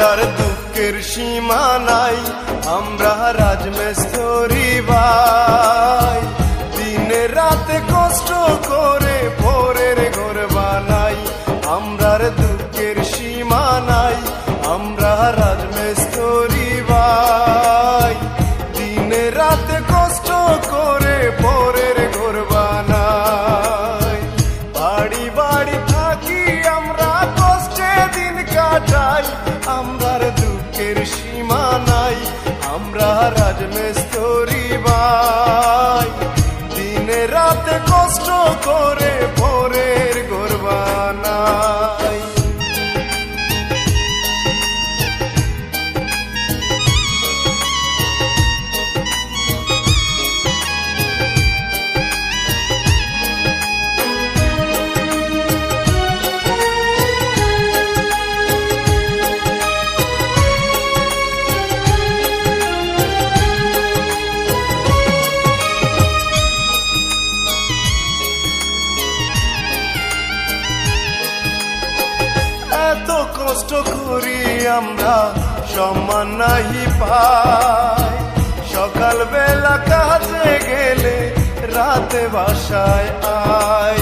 আমরার দুঃখের সীমা নাই, আমরা রাজমিস্ত্রি ভাই। দিনে রাতে কষ্ট করে ভোরের ঘর বানাই, আমরার দুঃখের সীমা নাই, আমরা রাজমিস্ত্রি ভাই। দিনে রাতে কষ্ট করে ভোরের ঘর বানাই, বাড়ি বাড়ি থাকি আমরা কষ্টে দিন কাটাই, আমরার দুঃখের সীমা নাই, আমরা রাজমিস্ত্রি ভাই। দিনে রাতে কষ্ট করে ভোরের ঘর বানাই। এত কষ্ট করি আমরা সম্মান নাহি পাই, সকাল বেলা কাজে গেলে রাতে বাসায় আই।